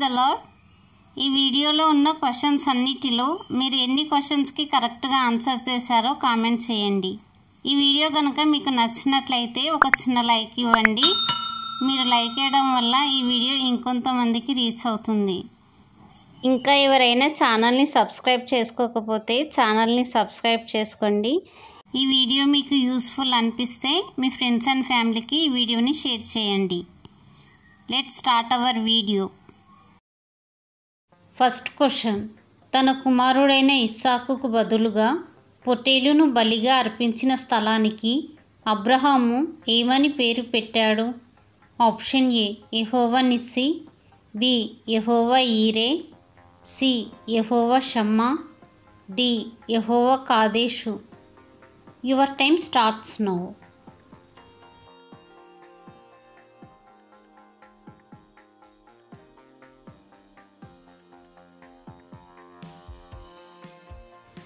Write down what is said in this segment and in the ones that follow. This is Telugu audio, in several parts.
The lord. ఈ వీడియోలో ఉన్న క్వశ్చన్స్ అన్నిటిలో మీరు ఎన్ని క్వశ్చన్స్కి కరెక్ట్గా ఆన్సర్ చేశారో కామెంట్ చేయండి. ఈ వీడియో కనుక మీకు నచ్చినట్లయితే ఒక చిన్న లైక్ ఇవ్వండి. మీరు లైక్ చేయడం వల్ల ఈ వీడియో ఇంకొంతమందికి రీచ్ అవుతుంది. ఇంకా ఎవరైనా ఛానల్ని సబ్స్క్రైబ్ చేసుకోకపోతే ఛానల్ని సబ్స్క్రైబ్ చేసుకోండి. ఈ వీడియో మీకు యూస్ఫుల్ అనిపిస్తే మీ ఫ్రెండ్స్ అండ్ ఫ్యామిలీకి ఈ వీడియోని షేర్ చేయండి. Let's start our video. First question. తన కుమారుడైన ఇస్సాకుకు బదులుగా పొట్టేలును బలిగా అర్పించిన స్థలానికి అబ్రహాము ఏమని పేరు పెట్టాడు? ఆప్షన్ ఏ యెహోవా నిస్సి, బి యెహోవా ఈరే, సి యెహోవా షమ్మా, డి యెహోవా కాదేషు. Your time starts now.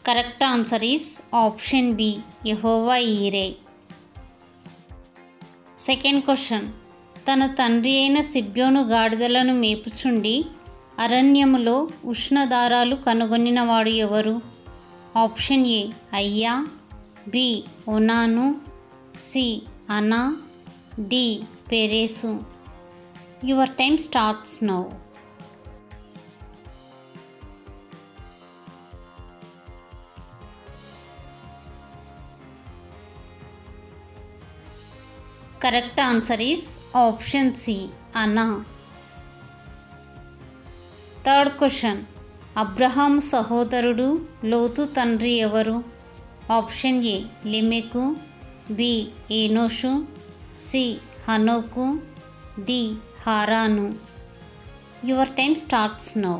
Correct answer is option B యెహోవా ఈరే. Second question. తన తండ్రి అయిన సిబ్యోను గాడిదలను మేపుచుండి అరణ్యములో ఉష్ణదారాలు కనుగొనినవాడు ఎవరు? ఆప్షన్ ఏ అయ్యా, బి ఒనాను, సి అనా, డి పెరేసు. Your time starts now. Correct answer is option C అనా. Third question. అబ్రహాము సహోదరుడు లోతు తండ్రి ఎవరు? ఆప్షన్ ఏ లెమెకు, బి ఏనోషు, సి హనోకు, డి హారాను. Your time starts now.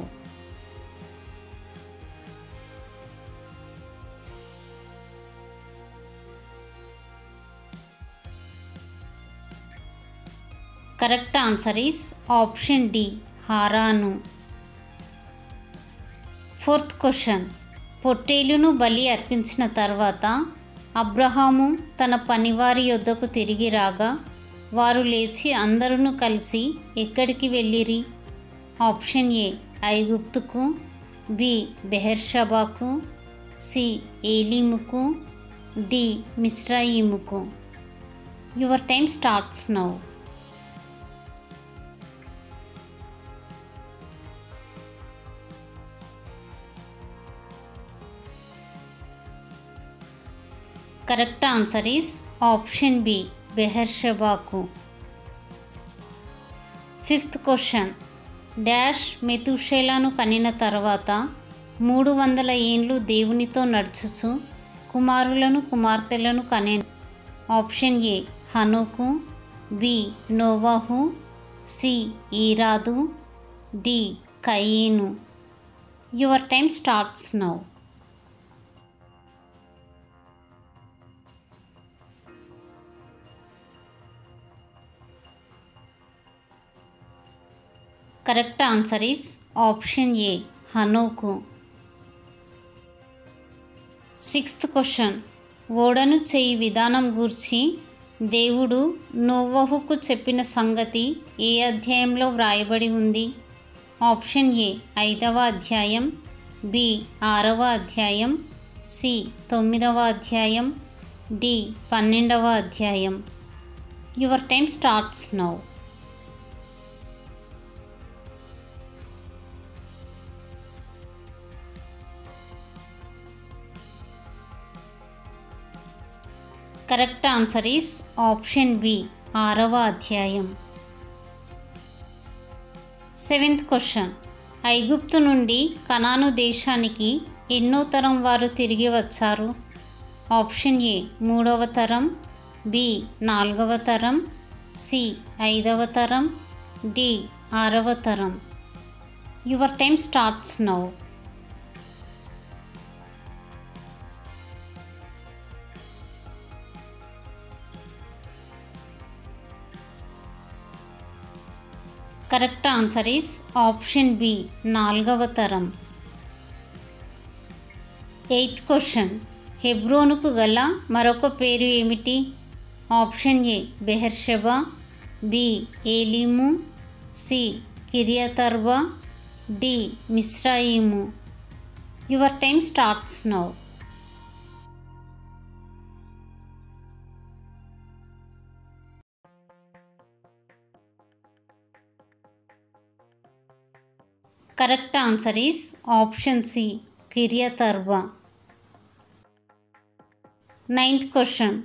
Correct answer is option D హారాను. Fourth question. పొట్టేలును బలి అర్పించిన తర్వాత అబ్రహాము తన పనివారి యొద్దకు తిరిగి రాగా వారు లేచి అందరూ కలిసి ఎక్కడికి వెళ్ళిరి? ఆప్షన్ ఏ ఐగుప్తుకు, బి బెహెర్షబాకు, సి ఏలీముకు, డి మిస్రాయిముకు. Your time starts now. Correct answer is option B బెహెర్షబాకు. Fifth question. డాష్ మెతుషేలాను కనిన తర్వాత 300 ఏండ్లు దేవునితో నడుచుచు కుమారులను కుమార్తెలను కనెను. ఆప్షన్ ఏ హనోకు, బి నోవాహు, సి ఈరాదు, డి కయీను. Your time starts now. Correct answer is option A హనోకు. Sixth question. ఓడను చేయి విధానం గూర్చి దేవుడు నోవహుకు చెప్పిన సంగతి ఏ అధ్యాయంలో వ్రాయబడి ఉంది? ఆప్షన్ ఏ 5వ అధ్యాయం, బి 6వ అధ్యాయం, సి 9వ అధ్యాయం, డి 12వ అధ్యాయం. Your time starts now. Correct answer is option B 6వ అధ్యాయం. Seventh question. ఐగుప్తు నుండి కనాను దేశానికి ఎన్నో తరం వారు తిరిగి వచ్చారు? ఆప్షన్ ఏ 3వ తరం, బి 4వ తరం, సి 5వ తరం, డి 6వ తరం. Your time starts now. Correct answer is option B 4వ తరం. Eighth question. హెబ్రోనుకు గల మరొక పేరు ఏమిటి? ఆప్షన్ ఏ బెహెర్షెబా, బి ఏలీము, సి కిరియతర్బా, డి మిస్రాయిము. Your time starts now. Correct answer is option C కిరియత్ అర్బా. 9th question.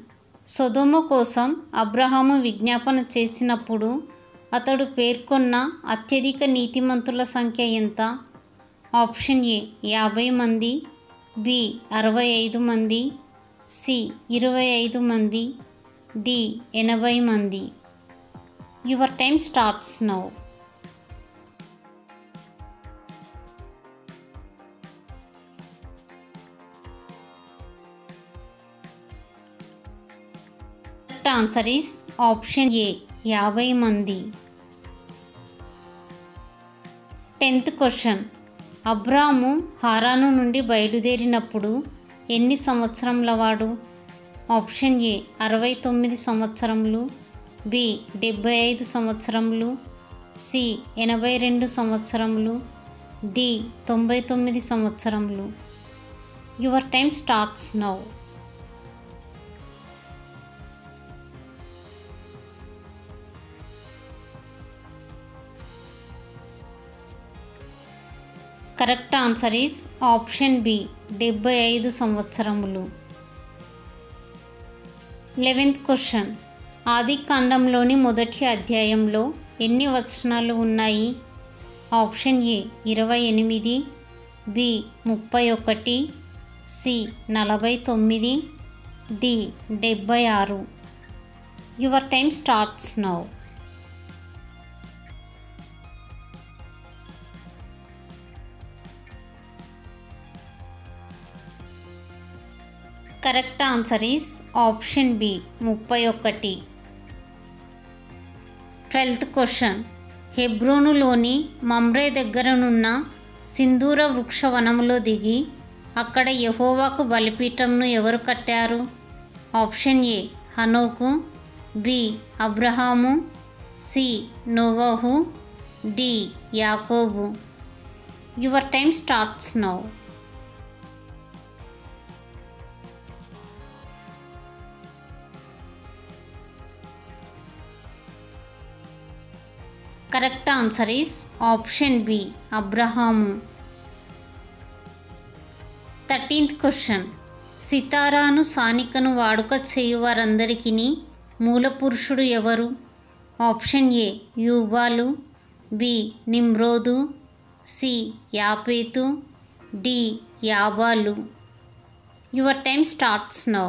సొదొమ కోసం అబ్రహాము విజ్ఞాపన చేసినప్పుడు అతడు పేర్కొన్న అత్యధిక నీతిమంతుల సంఖ్య ఎంత? ఆప్షన్ ఏ 50 మంది, బి 65 మంది, సి 25 మంది, డి 80 మంది. Your time starts now. Answer is option ఏ 50 మంది. 10th question. అబ్రాము హారాను నుండి బయలుదేరినప్పుడు ఎన్ని సంవత్సరముల వాడు? ఆప్షన్ ఏ 69 సంవత్సరములు, బి 75 సంవత్సరములు, సి 82 సంవత్సరములు, డి 99 సంవత్సరములు. Your time starts now. Correct answer is option B 75 సంవత్సరములు. 11th question. ఆది కాండంలోని మొదటి అధ్యాయంలో ఎన్ని వచనాలు ఉన్నాయి? Option A 28, B 31, C 49, D 76. Your time starts now. Correct answer is option B 31. 12th question. హెబ్రోనులోని మమ్రే దగ్గరనున్న సింధూర వృక్షవనములో దిగి అక్కడ యెహోవాకు బలిపీఠంను ఎవరు కట్టారు? ఆప్షన్ ఏ హనోకు, బి అబ్రహాము, సి నోవహు, డి యాకోబు. Your time starts now. Correct answer is option B అబ్రహాము. 13th question. సితారాను సానికను వాడుక చేయువారందరికీ మూల పురుషుడు ఎవరు? ఆప్షన్ ఏ యూబాలు, బి నిమ్రోదు, సి యాపేతు, డి యాబాలు. Your time starts now.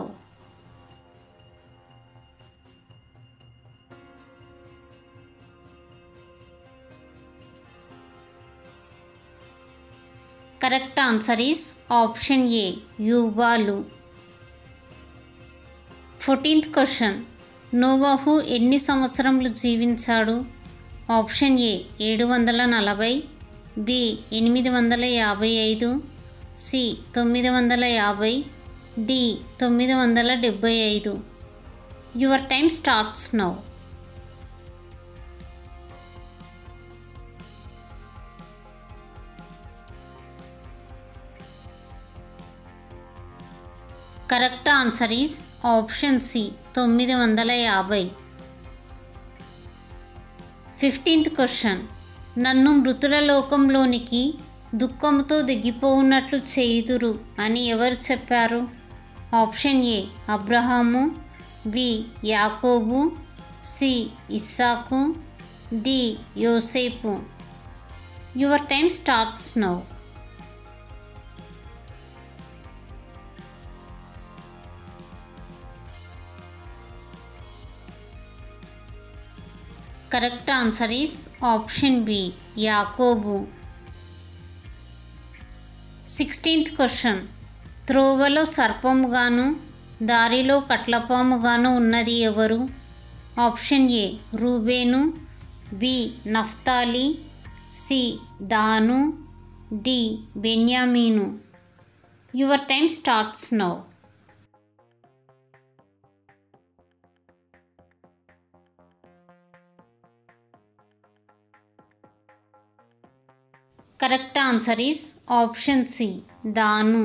Correct answer is option A యూబాలు. 14th question. నోవహు ఎన్ని సంవత్సరములు జీవించాడు? Option A 740, B 855, C 950, D 975. Your time starts now. Correct answer is option C 950. 15th question. నన్ను మృతుల లోకంలోనికి దుఃఖంతో దిగిపోవున్నట్లు చేయుదురు అని ఎవరు చెప్పారు? ఆప్షన్ ఏ అబ్రహాము, బి యాకోబు, సి ఇస్సాకు, డి యోసేపు. Your time starts now. Correct answer is option B యాకోబు. 16th question. త్రోవలో సర్పముగాను దారిలో కట్లపాముగాను ఉన్నది ఎవరు? ఆప్షన్ ఏ రూబేను, బి నఫ్తాలి, సి దాను, డి బెన్యామీను. Your time starts now. Correct answer is option C దాను.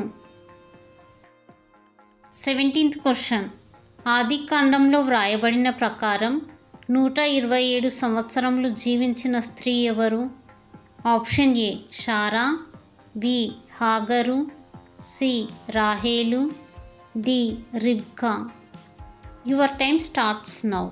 17th question. ఆదికాండంలో వ్రాయబడిన ప్రకారం 127 సంవత్సరములు జీవించిన స్త్రీ ఎవరు? ఆప్షన్ ఏ షారా, బి హాగరు, సి రాహేలు, డి రిబ్కా. Your time starts now.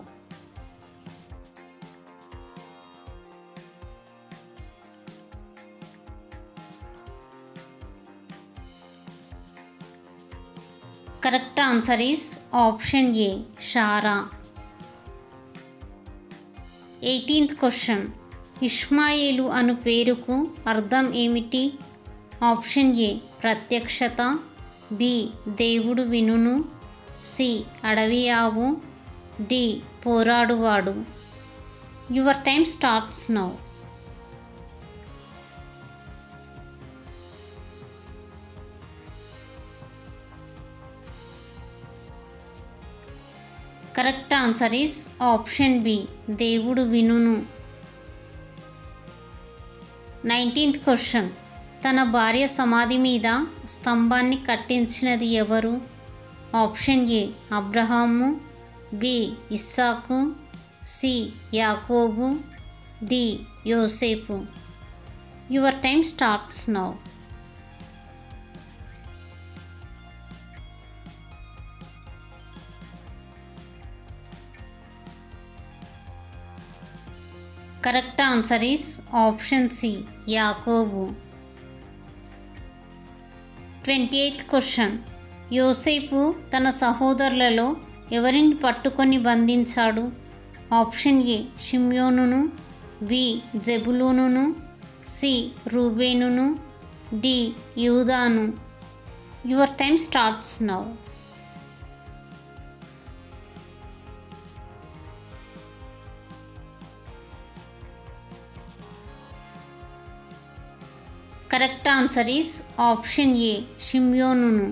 Correct answer is option A షారా. 18th question. ఇష్మాయేలు అను పేరుకు అర్థం ఏమిటి? ఆప్షన్ ఏ ప్రత్యక్షత, బి దేవుడు వినును, సి అడవి ఆవు, డి పోరాడువాడు. Your time starts now. Correct answer is option B దేవుడు వినును. 19th question. తన భార్య సమాధి మీద స్తంభాన్ని కట్టించినది ఎవరు? ఆప్షన్ ఏ అబ్రహాము, బి ఇస్సాకు, సి యాకోబు, డి యోసేపు. Your time starts now. Correct answer is option C యాకోబు. 28th question. యోసేపు తన సహోదరులలో ఎవరిని పట్టుకొని బంధించాడు? ఆప్షన్ ఏ షిమ్యోనును, బి జెబులూనును, సి రూబేనును, డి యూదాను. Your time starts now. Correct answer is option A షిమ్యోనును.